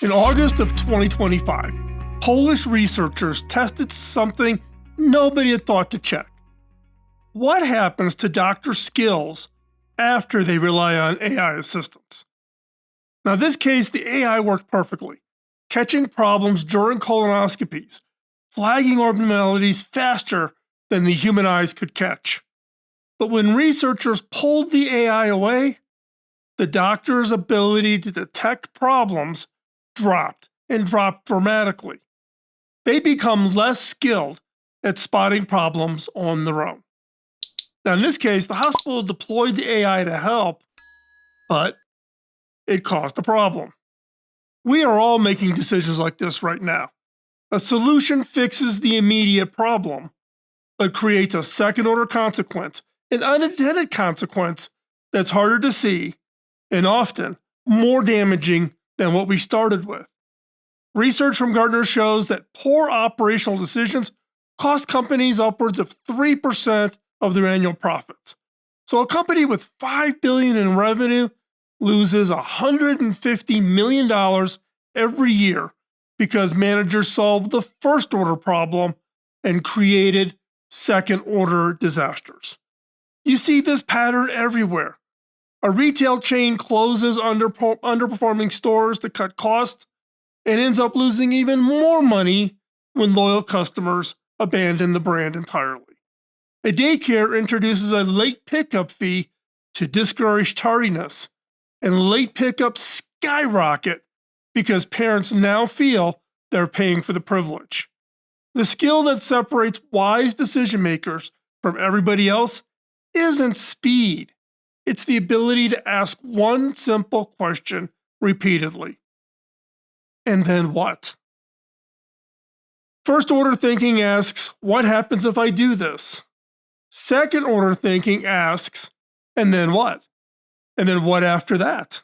In August of 2025, Polish researchers tested something nobody had thought to check. What happens to doctors' skills after they rely on AI assistance? Now, in this case, the AI worked perfectly, catching problems during colonoscopies, flagging abnormalities faster than the human eyes could catch. But when researchers pulled the AI away, the doctor's ability to detect problems dropped dramatically. They become less skilled at spotting problems on their own. Now, in this case, the hospital deployed the AI to help, but it caused a problem. We are all making decisions like this right now. A solution fixes the immediate problem, but creates a second-order consequence, an unintended consequence that's harder to see and often more damaging than what we started with. Research from Gartner shows that poor operational decisions cost companies upwards of 3% of their annual profits. So a company with $5 billion in revenue loses $150 million every year because managers solved the first-order problem and created second-order disasters. You see this pattern everywhere. A retail chain closes underperforming stores to cut costs and ends up losing even more money when loyal customers abandon the brand entirely. A daycare introduces a late pickup fee to discourage tardiness, and late pickups skyrocket because parents now feel they're paying for the privilege. The skill that separates wise decision makers from everybody else isn't speed. It's the ability to ask one simple question repeatedly. And then what? First order thinking asks, what happens if I do this? Second order thinking asks, and then what? And then what after that?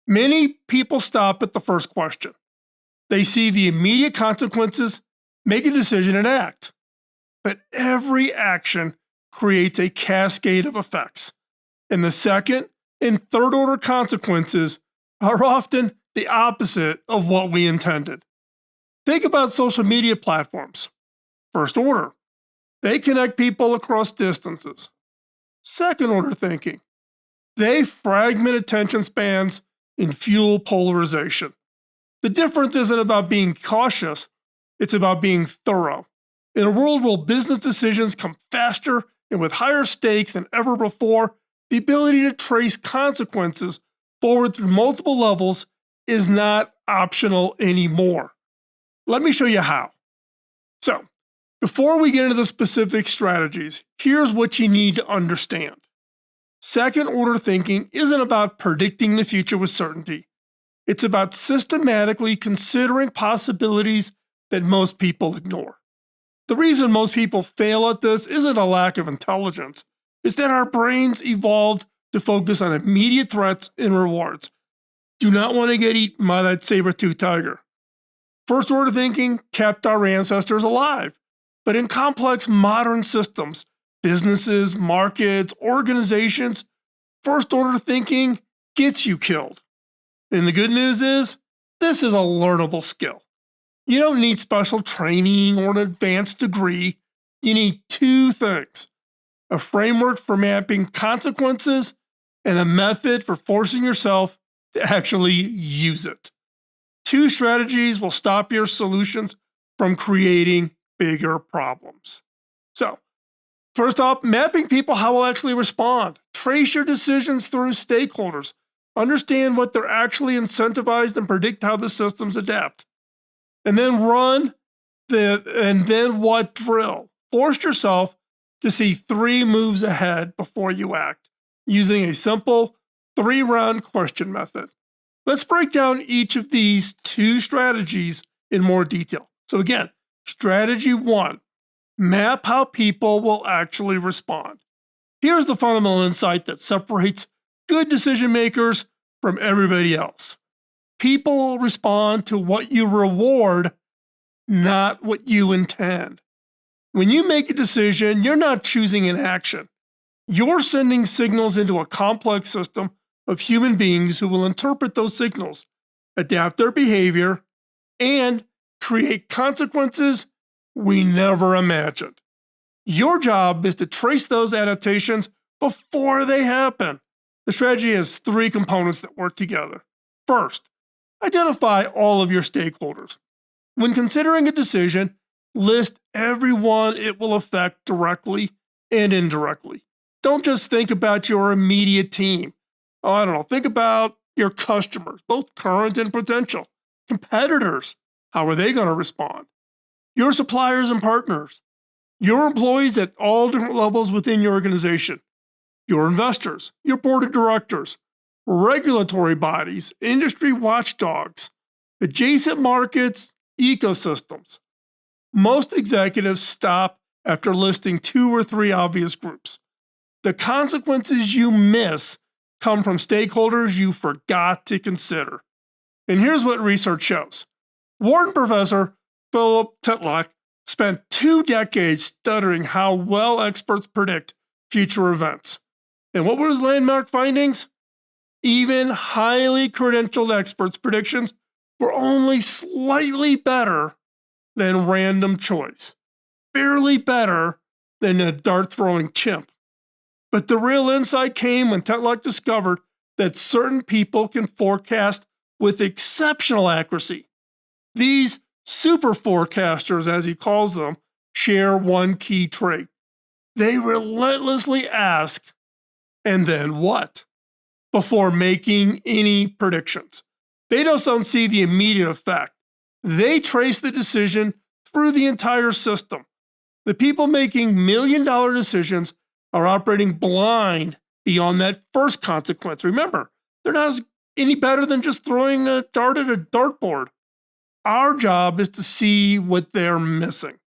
Many people stop at the first question. They see the immediate consequences, make a decision, and act. But every action creates a cascade of effects, and the second and third order consequences are often the opposite of what we intended. Think about social media platforms. First order, they connect people across distances. Second order thinking, they fragment attention spans and fuel polarization. The difference isn't about being cautious, it's about being thorough. In a world where business decisions come faster and with higher stakes than ever before, the ability to trace consequences forward through multiple levels is not optional anymore. Let me show you how. So, before we get into the specific strategies, here's what you need to understand. Second order thinking isn't about predicting the future with certainty. It's about systematically considering possibilities that most people ignore. The reason most people fail at this isn't a lack of intelligence, it's that our brains evolved to focus on immediate threats and rewards. Do not want to get eaten by that saber-toothed tiger. First order thinking kept our ancestors alive, but in complex modern systems, businesses, markets, organizations, first order thinking gets you killed. And the good news is, this is a learnable skill. You don't need special training or an advanced degree. You need two things: a framework for mapping consequences and a method for forcing yourself to actually use it. Two strategies will stop your solutions from creating bigger problems. So, first off, mapping people how will actually respond. Trace your decisions through stakeholders. Understand what they're actually incentivized and predict how the systems adapt. And then run the and then what drill. Force yourself to see 3 moves ahead before you act, using a simple 3-round question method. Let's break down each of these 2 strategies in more detail. So again, strategy 1, map how people will actually respond. Here's the fundamental insight that separates good decision makers from everybody else. People will respond to what you reward, not what you intend. When you make a decision, you're not choosing an action. You're sending signals into a complex system of human beings who will interpret those signals, adapt their behavior, and create consequences we never imagined. Your job is to trace those adaptations before they happen. The strategy has three components that work together. First, identify all of your stakeholders. When considering a decision, list everyone it will affect directly and indirectly. Don't just think about your immediate team. Think about your customers, both current and potential, competitors. How are they going to respond? Your suppliers and partners, your employees at all different levels within your organization, your investors, your board of directors, regulatory bodies, industry watchdogs, adjacent markets, ecosystems. Most executives stop after listing 2 or 3 obvious groups. The consequences you miss come from stakeholders you forgot to consider. And here's what research shows. Wharton professor Philip Tetlock spent 2 decades studying how well experts predict future events. And what were his landmark findings? Even highly credentialed experts' predictions were only slightly better than random choice, barely better than a dart-throwing chimp. But the real insight came when Tetlock discovered that certain people can forecast with exceptional accuracy. These super forecasters, as he calls them, share one key trait. They relentlessly ask, and then what? Before making any predictions. They just don't see the immediate effect. They trace the decision through the entire system. The people making million-dollar decisions are operating blind beyond that first consequence. Remember, they're not any better than just throwing a dart at a dartboard. Our job is to see what they're missing.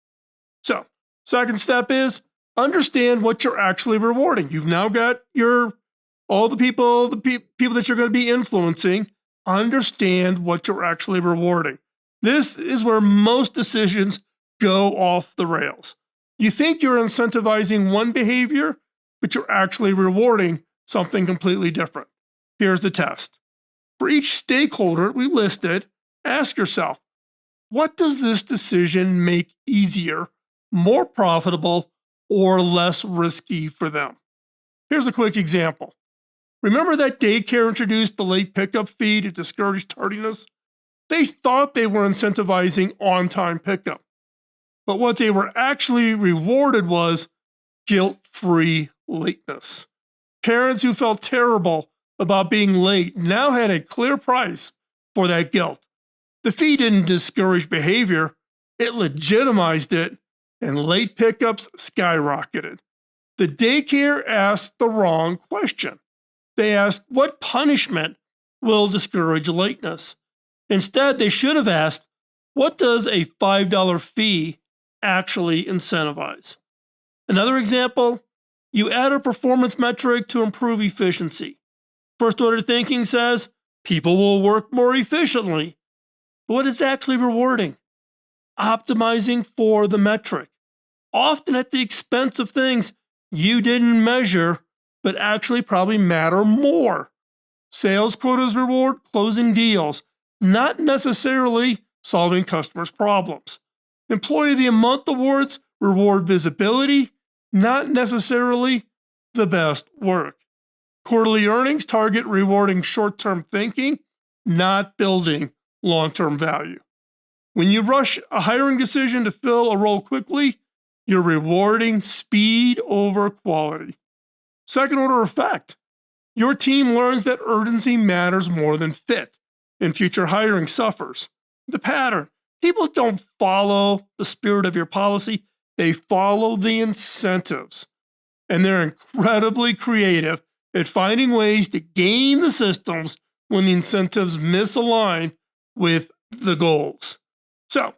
So, second step is understand what you're actually rewarding. You've now got all the people that you're going to be influencing. Understand what you're actually rewarding. This is where most decisions go off the rails. You think you're incentivizing one behavior, but you're actually rewarding something completely different. Here's the test. For each stakeholder we listed, ask yourself, what does this decision make easier, more profitable, or less risky for them? Here's a quick example. Remember that daycare introduced the late pickup fee to discourage tardiness? They thought they were incentivizing on-time pickup. But what they were actually rewarded was guilt-free lateness. Parents who felt terrible about being late now had a clear price for that guilt. The fee didn't discourage behavior, it legitimized it, and late pickups skyrocketed. The daycare asked the wrong question. They asked, what punishment will discourage lateness? Instead, they should have asked, what does a $5 fee actually incentivize? Another example, you add a performance metric to improve efficiency. First order thinking says people will work more efficiently. But what is actually rewarding? Optimizing for the metric, often at the expense of things you didn't measure, but actually probably matter more. Sales quotas reward closing deals, not necessarily solving customers' problems. Employee of the Month awards reward visibility, not necessarily the best work. Quarterly earnings target rewarding short-term thinking, not building long-term value. When you rush a hiring decision to fill a role quickly, you're rewarding speed over quality. Second order effect. Your team learns that urgency matters more than fit, and future hiring suffers. The pattern. People don't follow the spirit of your policy, they follow the incentives. And they're incredibly creative at finding ways to game the systems when the incentives misalign with the goals. So,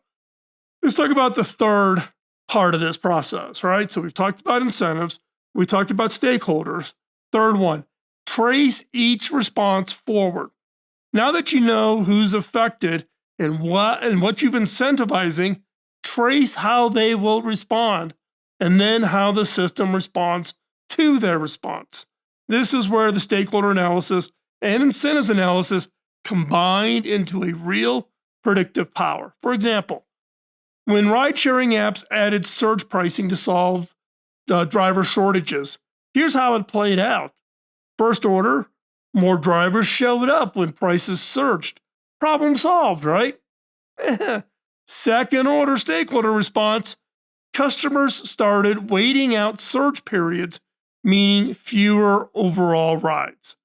let's talk about the third part of this process, right? So we've talked about incentives, we talked about stakeholders. Third one, trace each response forward. Now that you know who's affected and what you've incentivizing, trace how they will respond and then how the system responds to their response. This is where the stakeholder analysis and incentives analysis combined into a real predictive power. For example, when ride-sharing apps added surge pricing to solve driver shortages, here's how it played out. First order, more drivers showed up when prices surged. Problem solved, right? Second order stakeholder response, customers started waiting out surge periods, meaning fewer overall rides.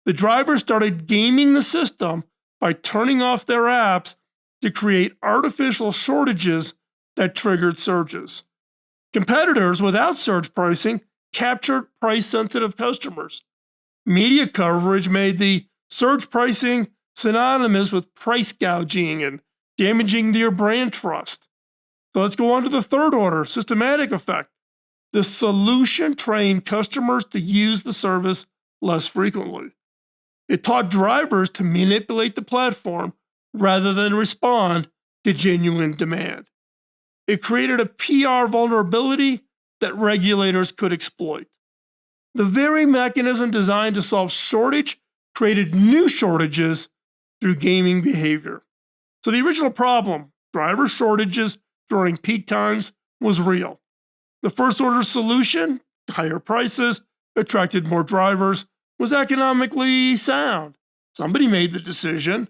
The drivers started gaming the system by turning off their apps to create artificial shortages that triggered surges. Competitors without surge pricing captured price-sensitive customers. Media coverage made the surge pricing synonymous with price gouging and damaging their brand trust. So let's go on to the third order, systematic effect. The solution trained customers to use the service less frequently. It taught drivers to manipulate the platform rather than respond to genuine demand. It created a PR vulnerability that regulators could exploit. The very mechanism designed to solve shortage created new shortages through gaming behavior. So the original problem, driver shortages during peak times, was real. The first order solution, higher prices, attracted more drivers, was economically sound. Somebody made the decision,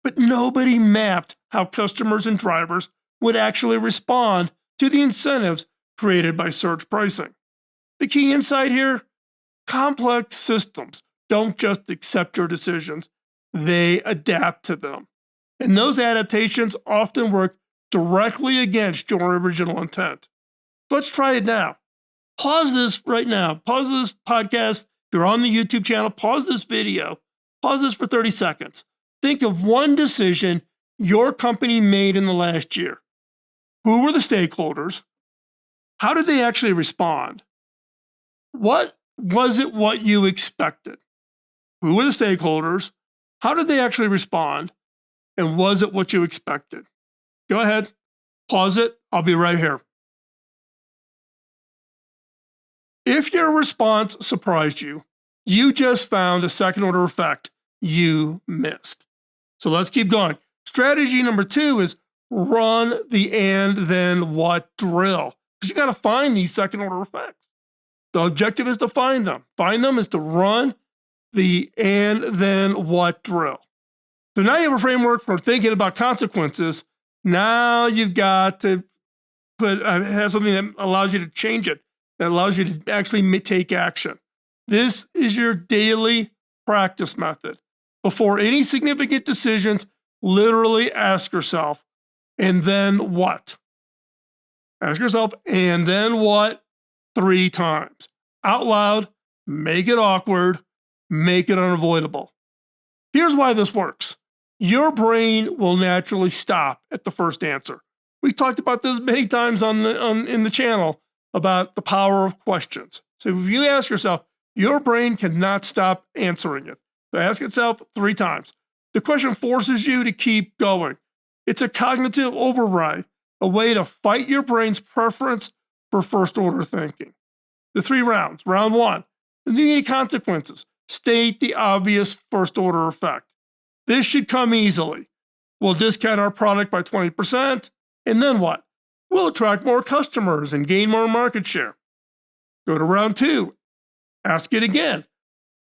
but nobody mapped how customers and drivers would actually respond to the incentives created by surge pricing. The key insight here, complex systems don't just accept your decisions, they adapt to them. And those adaptations often work directly against your original intent. Let's try it now. Pause this right now. Pause this podcast. If you're on the YouTube channel, pause this video. Pause this for 30 seconds. Think of one decision your company made in the last year. Who were the stakeholders? How did they actually respond? What was it what you expected? Who were the stakeholders? How did they actually respond? And was it what you expected? Go ahead, pause it. I'll be right here. If your response surprised you, you just found a second order effect you missed. So let's keep going. Strategy number 2 is run the and then what drill. Because you got to find these second order effects. The objective is to find them. Find them is to run the and then what drill. So now you have a framework for thinking about consequences. Now you've got to have something that allows you to change it, that allows you to actually take action. This is your daily practice method. Before any significant decisions, literally ask yourself, and then what? Ask yourself, and then what? 3 times. Out loud, make it awkward, make it unavoidable. Here's why this works. Your brain will naturally stop at the first answer. We've talked about this many times in the channel about the power of questions. So if you ask yourself, your brain cannot stop answering it. So ask itself 3 times. The question forces you to keep going. It's a cognitive override, a way to fight your brain's preference for first order thinking. The 3 rounds. Round 1, immediate consequences. State the obvious first order effect. This should come easily. We'll discount our product by 20%, and then what? We'll attract more customers and gain more market share. Go to round 2. Ask it again.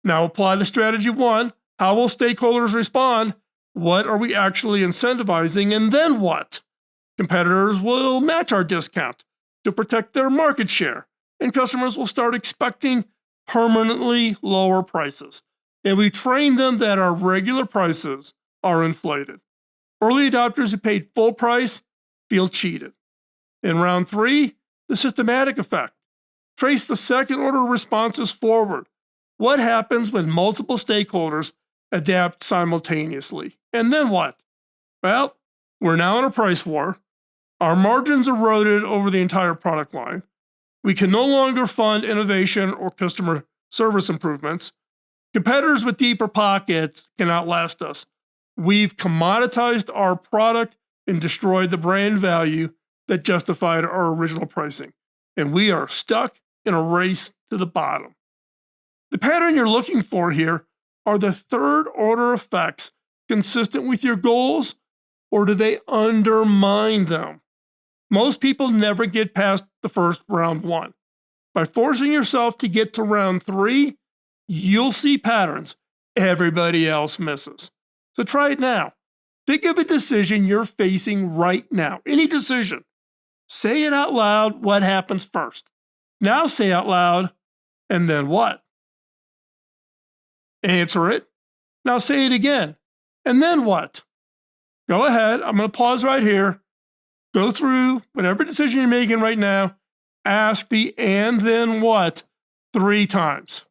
Now apply the strategy 1. How will stakeholders respond? What are we actually incentivizing? And then what? Competitors will match our discount to protect their market share, and customers will start expecting permanently lower prices. And we train them that our regular prices are inflated. Early adopters who paid full price feel cheated. In round 3, the systematic effect. Trace the second order responses forward. What happens when multiple stakeholders adapt simultaneously? And then what? Well, we're now in a price war. Our margins eroded over the entire product line. We can no longer fund innovation or customer service improvements. Competitors with deeper pockets can outlast us. We've commoditized our product and destroyed the brand value that justified our original pricing. And we are stuck in a race to the bottom. The pattern you're looking for here are the third order effects consistent with your goals, or do they undermine them? Most people never get past the first round one. By forcing yourself to get to round 3, you'll see patterns everybody else misses. So try it now. Think of a decision you're facing right now. Any decision. Say it out loud what happens first. Now say out loud, and then what? Answer it. Now say it again. And then what? Go ahead. I'm going to pause right here. Go through whatever decision you're making right now. Ask the and then what 3 times.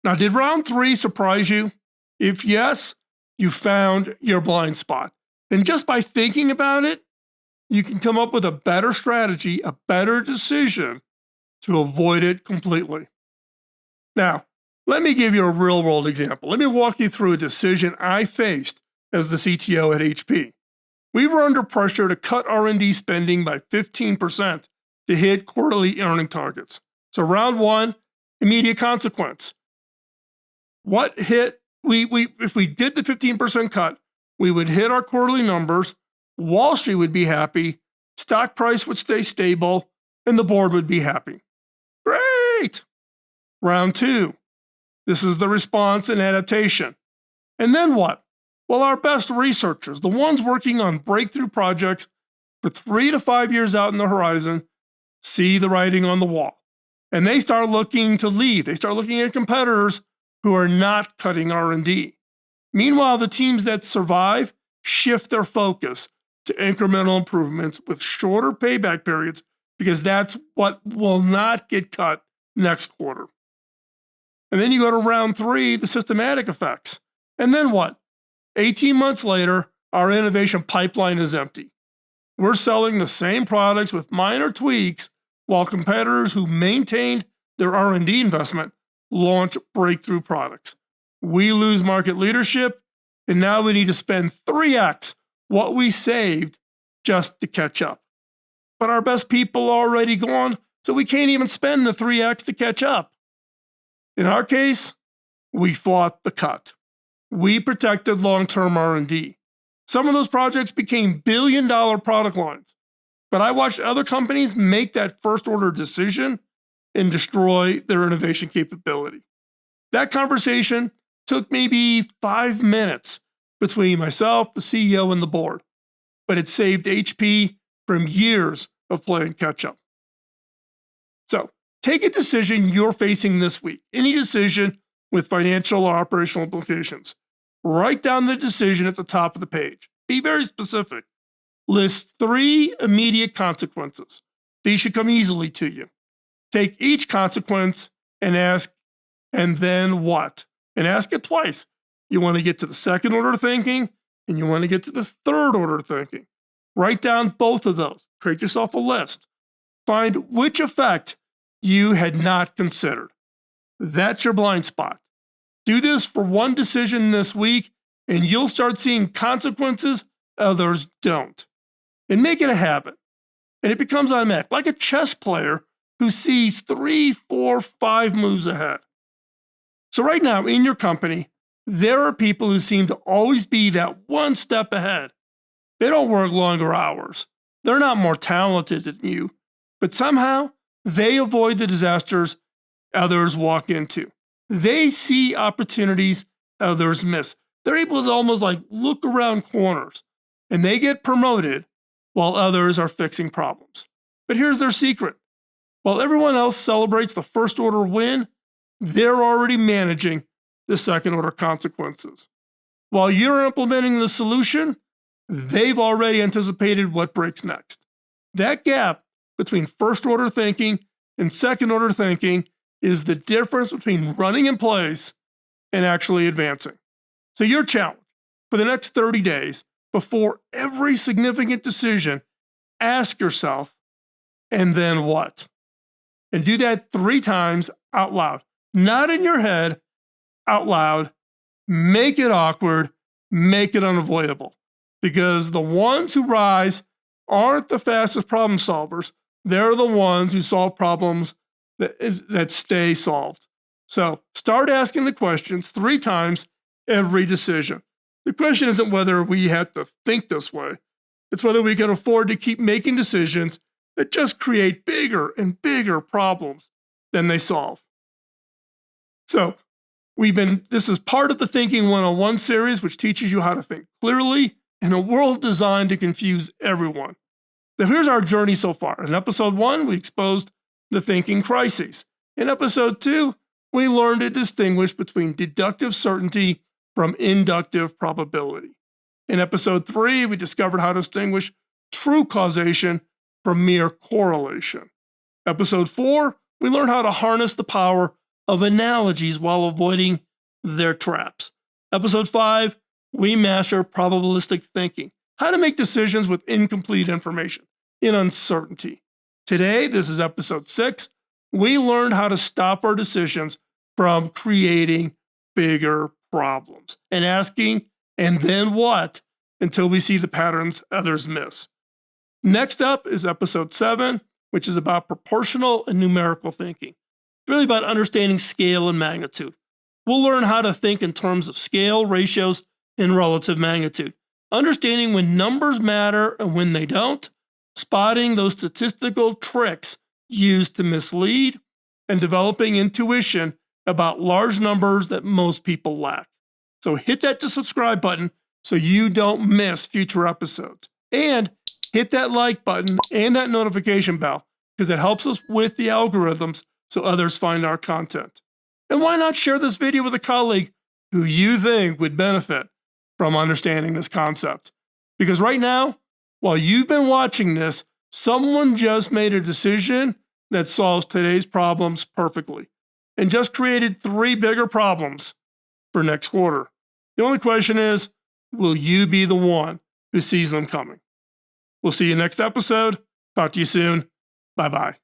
Now, did round 3 surprise you? If yes, you found your blind spot. And just by thinking about it, you can come up with a better strategy, a better decision to avoid it completely. Now, let me give you a real world example. Let me walk you through a decision I faced as the CTO at HP. We were under pressure to cut R&D spending by 15% to hit quarterly earning targets. So round 1, immediate consequence. What hit? If we did the 15% cut, we would hit our quarterly numbers, Wall Street would be happy, stock price would stay stable, and the board would be happy. Great! Round 2. This is the response and adaptation. And then what? Well, our best researchers, the ones working on breakthrough projects for 3 to 5 years out in the horizon, see the writing on the wall. And they start looking to leave. They start looking at competitors who are not cutting R&D. Meanwhile, the teams that survive shift their focus to incremental improvements with shorter payback periods because that's what will not get cut next quarter. And then you go to round 3, the systematic effects. And then what? 18 months later, our innovation pipeline is empty. We're selling the same products with minor tweaks while competitors who maintained their R&D investment launch breakthrough products. We lose market leadership, and now we need to spend 3x what we saved just to catch up. But our best people are already gone, so we can't even spend the 3x to catch up. In our case, we fought the cut. We protected long-term R&D. Some of those projects became billion-dollar product lines, but I watched other companies make that first-order decision and destroy their innovation capability. That conversation took maybe 5 minutes between myself, the CEO, and the board, but it saved HP from years of playing catch-up. So, take a decision you're facing this week, any decision with financial or operational implications. Write down the decision at the top of the page. Be very specific. List 3 immediate consequences. These should come easily to you. Take each consequence and ask, and then what? And ask it twice. You want to get to the second order thinking, and you want to get to the third order thinking. Write down both of those. Create yourself a list. Find which effect you had not considered. That's your blind spot. Do this for one decision this week, and you'll start seeing consequences others don't. And make it a habit. And it becomes automatic, like a chess player who sees 3, 4, 5 moves ahead. So right now in your company, there are people who seem to always be that one step ahead. They don't work longer hours. They're not more talented than you, but somehow they avoid the disasters others walk into. They see opportunities others miss. They're able to almost like look around corners, and they get promoted while others are fixing problems. But here's their secret. While everyone else celebrates the first order win, they're already managing the second order consequences. While you're implementing the solution, they've already anticipated what breaks next. That gap between first order thinking and second order thinking is the difference between running in place and actually advancing. So your challenge for the next 30 days, before every significant decision, ask yourself, and then what? And do that 3 times out loud. Not in your head, out loud. Make it awkward, make it unavoidable. Because the ones who rise aren't the fastest problem solvers. They're the ones who solve problems that stay solved. So start asking the questions 3 times every decision. The question isn't whether we have to think this way, it's whether we can afford to keep making decisions that just create bigger and bigger problems than they solve. So, this is part of the Thinking 101 series, which teaches you how to think clearly in a world designed to confuse everyone. So here's our journey so far. In episode 1, we exposed the thinking crises. In episode 2, we learned to distinguish between deductive certainty from inductive probability. In episode 3, we discovered how to distinguish true causation from mere correlation. Episode 4, we learned how to harness the power of analogies while avoiding their traps. Episode 5, we master probabilistic thinking, how to make decisions with incomplete information, in uncertainty. Today, this is episode 6, we learned how to stop our decisions from creating bigger problems and asking, and then what, until we see the patterns others miss. Next up is episode 7, which is about proportional and numerical thinking. It's really about understanding scale and magnitude. We'll learn how to think in terms of scale, ratios, and relative magnitude, understanding when numbers matter and when they don't, spotting those statistical tricks used to mislead, and developing intuition about large numbers that most people lack. So hit that subscribe button so you don't miss future episodes. And hit that like button and that notification bell because it helps us with the algorithms so others find our content. And why not share this video with a colleague who you think would benefit from understanding this concept? Because right now, while you've been watching this, someone just made a decision that solves today's problems perfectly and just created 3 bigger problems for next quarter. The only question is, will you be the one who sees them coming? We'll see you next episode. Talk to you soon. Bye-bye.